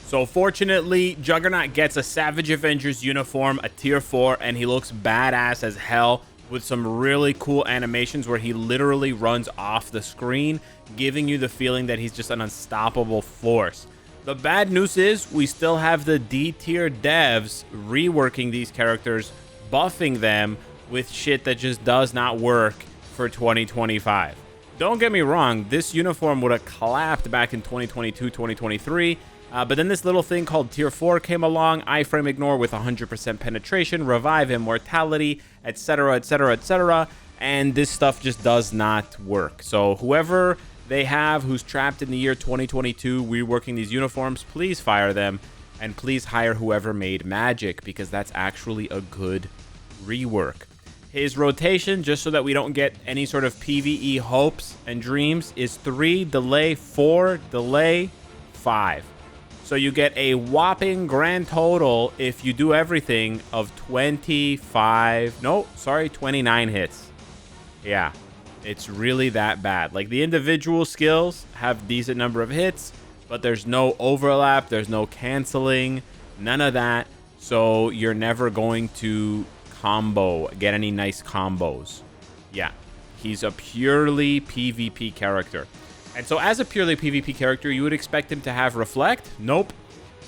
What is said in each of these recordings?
So fortunately, Juggernaut gets a Savage Avengers uniform, a tier 4, and he looks badass as hell with some really cool animations where he literally runs off the screen, giving you the feeling that he's just an unstoppable force. The bad news is we still have the D tier devs reworking these characters, buffing them with shit that just does not work for 2025. Don't get me wrong, this uniform would have clapped back in 2022, 2023, but then this little thing called Tier 4 came along, iframe ignore with 100% penetration, revive immortality, etc, etc, etc, and this stuff just does not work. So whoever they have who's trapped in the year 2022 reworking these uniforms, please fire them, and please hire whoever made Magic, because that's actually a good rework. His rotation, just so that we don't get any sort of PvE hopes and dreams, is 3, delay, 4, delay, 5. So you get a whopping grand total, if you do everything, of 29 hits. Yeah, it's really that bad. Like, the individual skills have decent number of hits, but there's no overlap, there's no canceling, none of that. So you're never going to get any nice combos. Yeah, he's a purely PvP character. And so as a purely PvP character, you would expect him to have Reflect? Nope.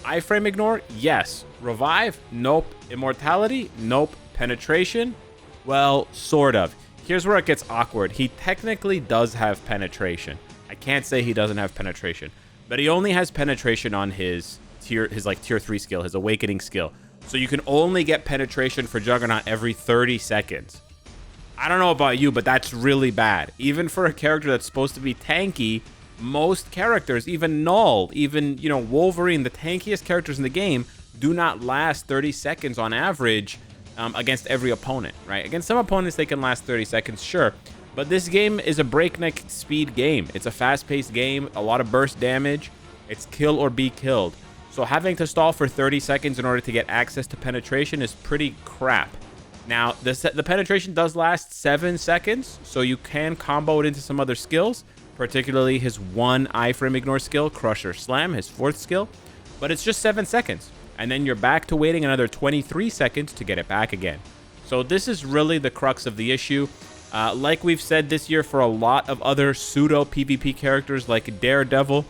Iframe Ignore? Yes. Revive? Nope. Immortality? Nope. Penetration? Well, sort of. Here's where it gets awkward. He technically does have penetration. I can't say he doesn't have penetration, but he only has penetration on his tier 3 skill, his Awakening skill. So you can only get penetration for Juggernaut every 30 seconds. I don't know about you, but that's really bad. Even for a character that's supposed to be tanky, most characters, even Null, even, Wolverine, the tankiest characters in the game, do not last 30 seconds on average against every opponent, right? Against some opponents, they can last 30 seconds, sure. But this game is a breakneck speed game. It's a fast-paced game, a lot of burst damage. It's kill or be killed. So having to stall for 30 seconds in order to get access to penetration is pretty crap. Now, the penetration does last 7 seconds, so you can combo it into some other skills, particularly his one iframe ignore skill, Crusher Slam, his 4th skill. But it's just 7 seconds, and then you're back to waiting another 23 seconds to get it back again. So this is really the crux of the issue. Like we've said this year for a lot of other pseudo PvP characters like Daredevil,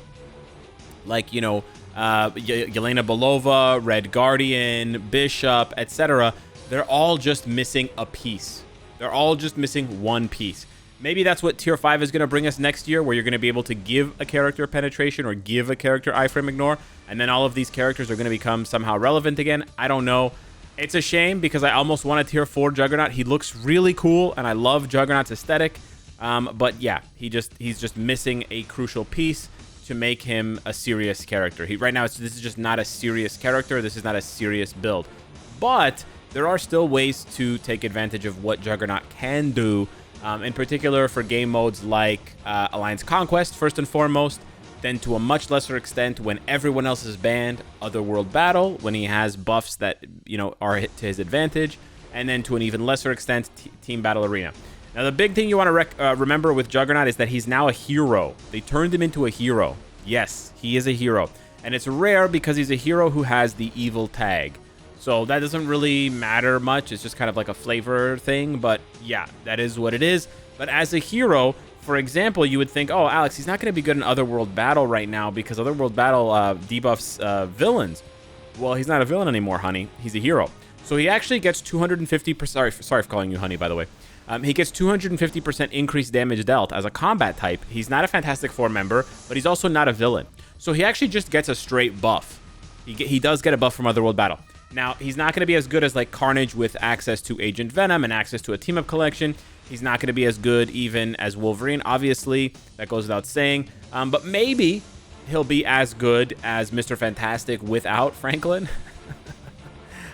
like, Yelena Belova, Red Guardian, Bishop, etc. They're all just missing a piece. They're all just missing one piece. Maybe that's what Tier 5 is going to bring us next year, where you're going to be able to give a character penetration or give a character iframe ignore, and then all of these characters are going to become somehow relevant again. I don't know. It's a shame because I almost want a Tier 4 Juggernaut. He looks really cool, and I love Juggernaut's aesthetic. But yeah, he's just missing a crucial piece to make him a serious character. Right now, this is just not a serious character. This is not a serious build. But there are still ways to take advantage of what Juggernaut can do, in particular for game modes like Alliance Conquest, first and foremost, then to a much lesser extent when everyone else is banned, Otherworld Battle, when he has buffs that, are to his advantage, and then to an even lesser extent, Team Battle Arena. Now, the big thing you want to remember with Juggernaut is that he's now a hero. They turned him into a hero. Yes, he is a hero. And it's rare because he's a hero who has the evil tag. So that doesn't really matter much. It's just kind of like a flavor thing. But yeah, that is what it is. But as a hero, for example, you would think, oh, Alex, he's not going to be good in Otherworld Battle right now because Otherworld Battle debuffs villains. Well, he's not a villain anymore, honey. He's a hero. So he actually gets 250%. Sorry for calling you honey, by the way. He gets 250% increased damage dealt as a combat type. He's not a Fantastic Four member, but he's also not a villain. So he actually just gets a straight buff. He does get a buff from Otherworld Battle. Now, he's not going to be as good as like Carnage with access to Agent Venom and access to a team-up collection. He's not going to be as good even as Wolverine, obviously. That goes without saying. But maybe he'll be as good as Mr. Fantastic without Franklin.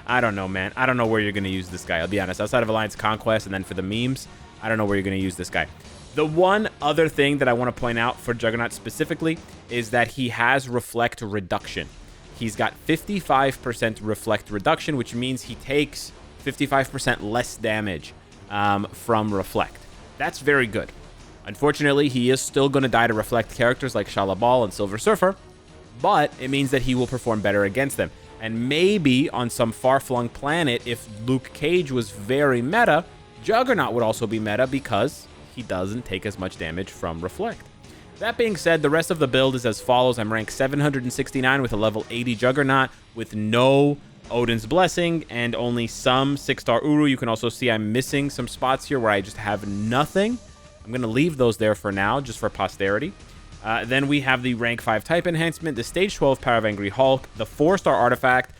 I don't know, man. I don't know where you're going to use this guy. I'll be honest. Outside of Alliance Conquest and then for the memes, I don't know where you're going to use this guy. The one other thing that I want to point out for Juggernaut specifically is that he has Reflect Reduction. He's got 55% Reflect Reduction, which means he takes 55% less damage from Reflect. That's very good. Unfortunately, he is still going to die to Reflect characters like Shalabal and Silver Surfer, but it means that he will perform better against them. And maybe on some far-flung planet, if Luke Cage was very meta, Juggernaut would also be meta because he doesn't take as much damage from Reflect. That being said, the rest of the build is as follows. I'm ranked 769 with a level 80 Juggernaut with no Odin's Blessing and only some 6-star Uru. You can also see I'm missing some spots here where I just have nothing. I'm going to leave those there for now, just for posterity. Then we have the rank 5 type enhancement, the stage 12 Power of Angry Hulk, the 4-star artifact.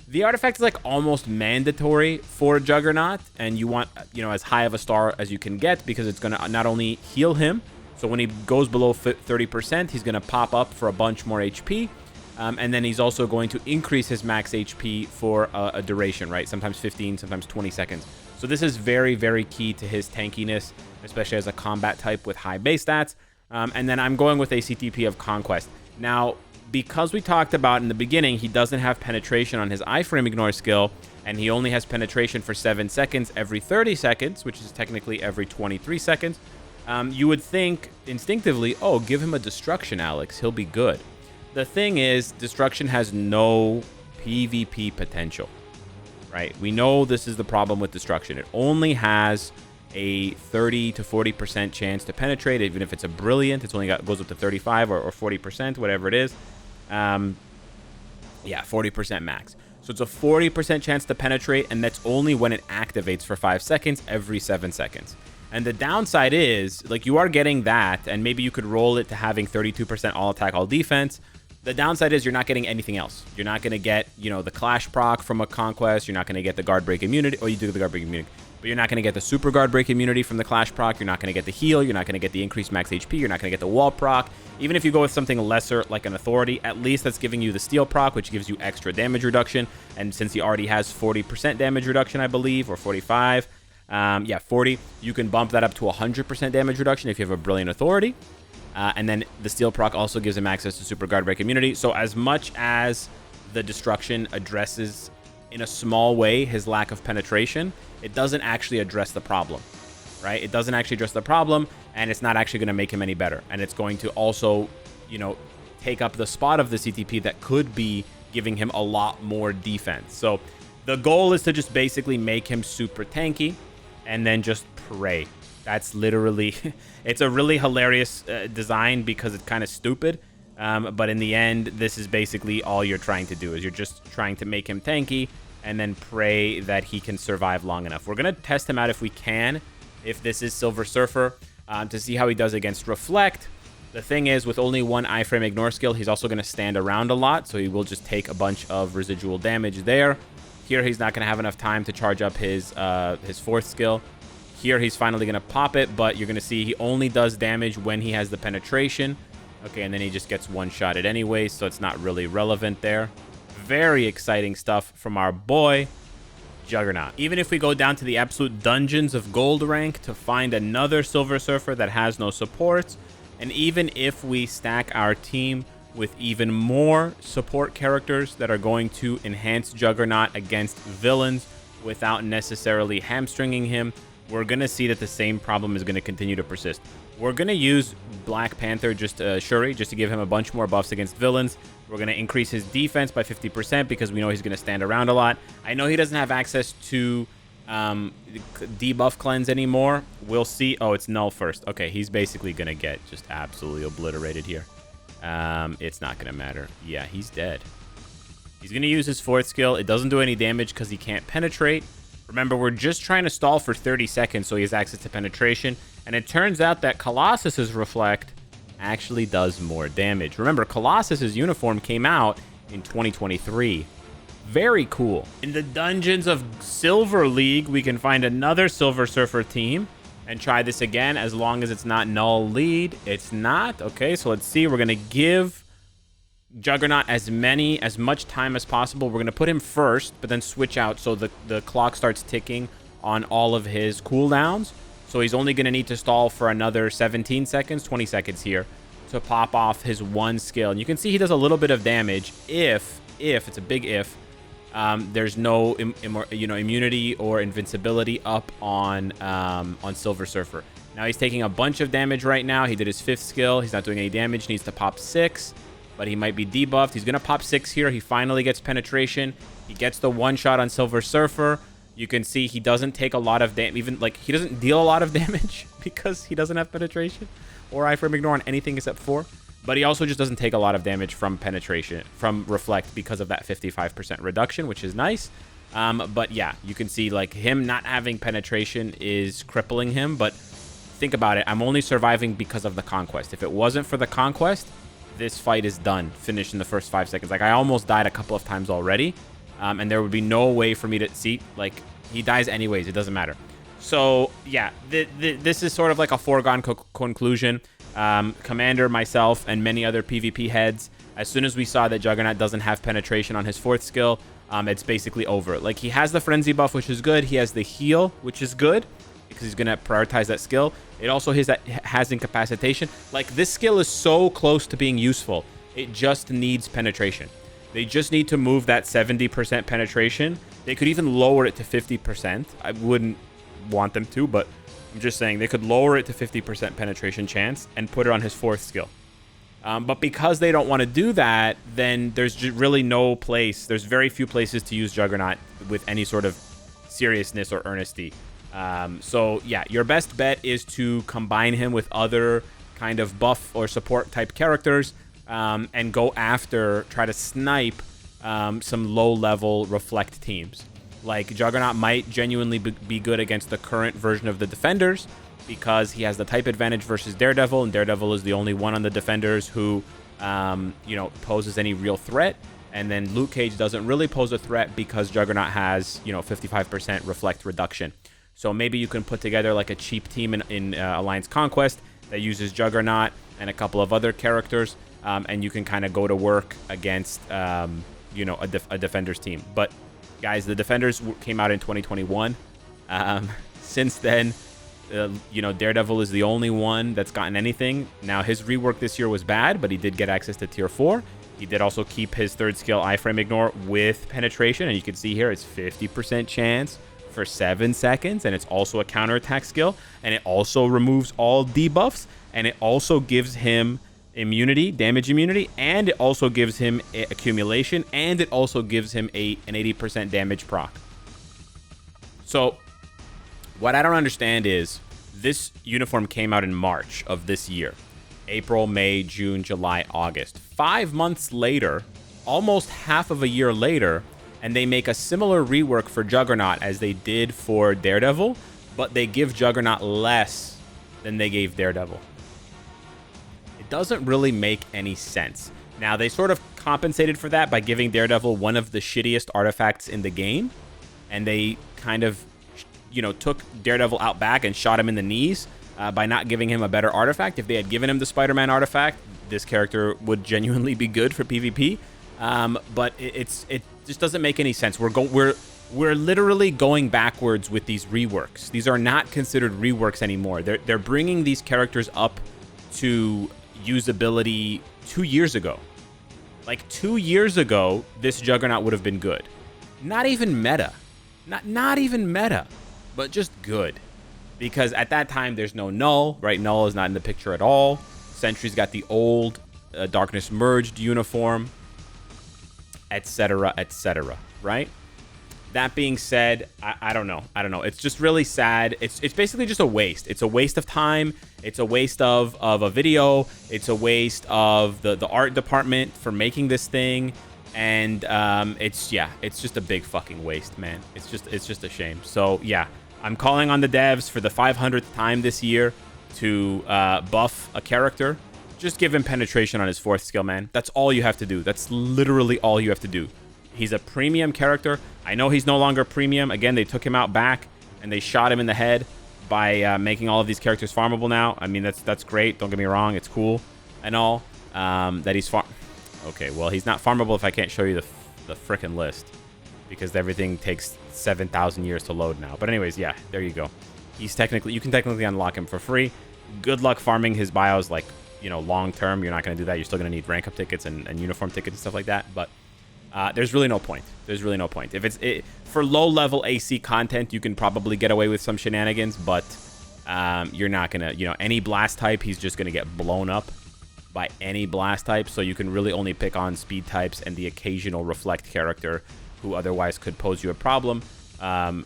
The artifact is like almost mandatory for Juggernaut, and you want, as high of a star as you can get because it's going to not only heal him, so when he goes below 30%, he's going to pop up for a bunch more HP, and then he's also going to increase his max HP for a duration, right? Sometimes 15, sometimes 20 seconds. So this is very, very key to his tankiness, especially as a combat type with high base stats. And then I'm going with a CTP of Conquest. Now, because we talked about in the beginning, he doesn't have penetration on his iframe ignore skill, and he only has penetration for 7 seconds every 30 seconds, which is technically every 23 seconds. You would think instinctively, oh, give him a destruction, Alex. He'll be good. The thing is, destruction has no PvP potential, right? We know this is the problem with destruction. It only has a 30 to 40% chance to penetrate. Even if it's a brilliant, it's only goes up to 35 or 40%, whatever it is. Yeah, 40% max. So it's a 40% chance to penetrate, and that's only when it activates for 5 seconds every 7 seconds. And the downside is, like, you are getting that, and maybe you could roll it to having 32% all attack, all defense. The downside is you're not getting anything else. You're not going to get, the Clash proc from a Conquest. You're not going to get the Guard Break immunity. Oh, you do the Guard Break immunity. But you're not going to get the Super Guard Break immunity from the Clash proc. You're not going to get the heal. You're not going to get the increased max HP. You're not going to get the wall proc. Even if you go with something lesser like an Authority, at least that's giving you the Steel proc, which gives you extra damage reduction. And since he already has 40% damage reduction, I believe, or 45, 40, you can bump that up to 100% damage reduction if you have a Brilliant Authority. And then the Steel proc also gives him access to Super Guard Break immunity. So as much as the Destruction addresses in a small way his lack of penetration, it doesn't actually address the problem, right? It doesn't actually address the problem, and it's not actually going to make him any better. And it's going to also, take up the spot of the CTP that could be giving him a lot more defense. So the goal is to just basically make him super tanky and then just pray. That's literally, it's a really hilarious design because it's kind of stupid. But in the end, this is basically all you're trying to do, is you're just trying to make him tanky and then pray that he can survive long enough. We're going to test him out if we can, if this is Silver Surfer, to see how he does against Reflect. The thing is, with only one iframe ignore skill, he's also going to stand around a lot, so he will just take a bunch of residual damage there. Here, he's not going to have enough time to charge up his 4th skill. Here, he's finally going to pop it, but you're going to see he only does damage when he has the penetration. Okay, and then he just gets one-shotted anyway, so it's not really relevant there. Very exciting stuff from our boy, Juggernaut. Even if we go down to the absolute dungeons of gold rank to find another Silver Surfer that has no supports, and even if we stack our team with even more support characters that are going to enhance Juggernaut against villains without necessarily hamstringing him, we're going to see that the same problem is going to continue to persist. We're going to use Black Panther, Shuri, just to give him a bunch more buffs against villains. We're going to increase his defense by 50% because we know he's going to stand around a lot. I know he doesn't have access to debuff cleanse anymore. We'll see. Oh, it's null first. Okay, he's basically going to get just absolutely obliterated here. It's not going to matter. Yeah, he's dead. He's going to use his 4th skill. It doesn't do any damage because he can't penetrate. Remember, we're just trying to stall for 30 seconds so he has access to penetration. And it turns out that Colossus's Reflect actually does more damage. Remember, Colossus's uniform came out in 2023. Very cool. In the dungeons of Silver League, we can find another Silver Surfer team and try this again as long as it's not null lead. It's not. Okay, so let's see. We're going to give Juggernaut as much time as possible. We're going to put him first, but then switch out so the clock starts ticking on all of his cooldowns. So he's only going to need to stall for another 17 seconds, 20 seconds here to pop off his 1 skill. And you can see he does a little bit of damage if it's a big if, there's no immunity or invincibility up on Silver Surfer. Now he's taking a bunch of damage right now. He did his 5th skill. He's not doing any damage. Needs to pop 6. but he might be debuffed. He's going to pop 6 here. He finally gets penetration. He gets the one shot on Silver Surfer. You can see he doesn't take a lot of damage. Even, like, he doesn't deal a lot of damage because he doesn't have penetration or iframe ignore on anything except 4. But he also just doesn't take a lot of damage from penetration, from reflect, because of that 55% reduction, which is nice. But yeah, you can see, like, him not having penetration is crippling him. But think about it. I'm only surviving because of the conquest. If it wasn't for the conquest, this fight is done, finished in the first 5 seconds. Like, I almost died a couple of times already. And there would be no way for me to see, like, he dies anyways. It doesn't matter. So yeah, this is sort of like a foregone conclusion. Commander, myself, and many other PvP heads, as soon as we saw that Juggernaut doesn't have penetration on his 4th skill, it's basically over. Like, he has the frenzy buff, which is good. He has the heal, which is good, because he's going to prioritize that skill. It also has incapacitation. Like, this skill is so close to being useful. It just needs penetration. They just need to move that 70% penetration. They could even lower it to 50%. I wouldn't want them to, but I'm just saying they could lower it to 50% penetration chance and put it on his 4th skill. But because they don't want to do that, then there's really no place. There's very few places to use Juggernaut with any sort of seriousness or earnesty. So yeah, your best bet is to combine him with other kind of buff or support type characters, and go after, try to snipe some low-level reflect teams. Like, Juggernaut might genuinely be good against the current version of the Defenders because he has the type advantage versus Daredevil, and Daredevil is the only one on the Defenders who, you know, poses any real threat. And then Luke Cage doesn't really pose a threat because Juggernaut has, you know, 55% reflect reduction. So maybe you can put together like a cheap team in Alliance Conquest that uses Juggernaut and a couple of other characters, and you can kind of go to work against, you know, a Defenders team. But guys, the Defenders came out in 2021. Since then, you know, Daredevil is the only one that's gotten anything. Now, his rework this year was bad, but he did get access to tier 4. He did also keep his 3rd skill, iframe ignore, with penetration. And you can see here, it's 50% chance for 7 seconds. And it's also a counterattack skill. And it also removes all debuffs. And it also gives him immunity, damage immunity, and it also gives him accumulation, and it also gives him an 80% damage proc. So what I don't understand is this uniform came out in March of this year. April, May, June, July, August. 5 months later, almost half of a year later, and they make a similar rework for Juggernaut as they did for Daredevil, but they give Juggernaut less than they gave Daredevil. Doesn't really make any sense. Now, they sort of compensated for that by giving Daredevil one of the shittiest artifacts in the game, and they kind of, you know, took Daredevil out back and shot him in the knees by not giving him a better artifact. If they had given him the Spider-Man artifact, this character would genuinely be good for PvP. But it just doesn't make any sense. We're literally going backwards with these reworks. These are not considered reworks anymore. They're bringing these characters up to usability 2 years ago. Like, 2 years ago, this Juggernaut would have been good. Not even meta. Not even meta, but just good. Because at that time, there's no Null, right? Null is not in the picture at all. Sentry's got the old Darkness Merged uniform, etc., right? That being said, I don't know. It's just really sad. It's basically just a waste. It's a waste of time. It's a waste of a video. It's a waste of the art department for making this thing. And it's just a big fucking waste, man. It's just a shame. So yeah, I'm calling on the devs for the 500th time this year to buff a character. Just give him penetration on his 4th skill, man. That's all you have to do. That's literally all you have to do. He's a premium character. I know he's no longer premium. Again, they took him out back and they shot him in the head by making all of these characters farmable now. I mean, that's great. Don't get me wrong. It's cool and all that he's Okay, well, he's not farmable if I can't show you the frickin' list, because everything takes 7,000 years to load now. But anyways, yeah, there you go. You can technically unlock him for free. Good luck farming his bios, like, you know, long term. You're not going to do that. You're still going to need rank up tickets and uniform tickets and stuff like that. But there's really no point. There's really no point. If it's for low-level AC content, you can probably get away with some shenanigans, but you're not going to, you know, any blast type, he's just going to get blown up by any blast type, so you can really only pick on speed types and the occasional reflect character who otherwise could pose you a problem.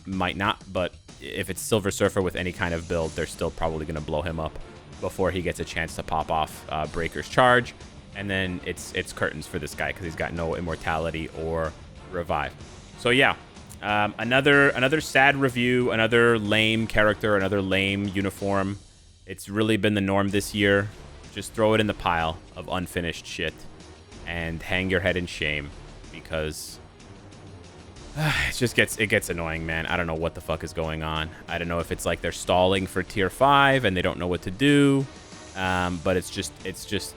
Might not, but if it's Silver Surfer with any kind of build, they're still probably going to blow him up before he gets a chance to pop off Breaker's Charge. And then it's curtains for this guy because he's got no immortality or revive. So yeah, another sad review, another lame character, another lame uniform. It's really been the norm this year. Just throw it in the pile of unfinished shit and hang your head in shame, because it gets annoying, man. I don't know what the fuck is going on. I don't know if it's like they're stalling for tier 5 and they don't know what to do. But it's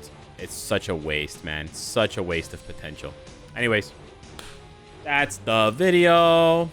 such a waste, man. Such a waste of potential. Anyways, that's the video.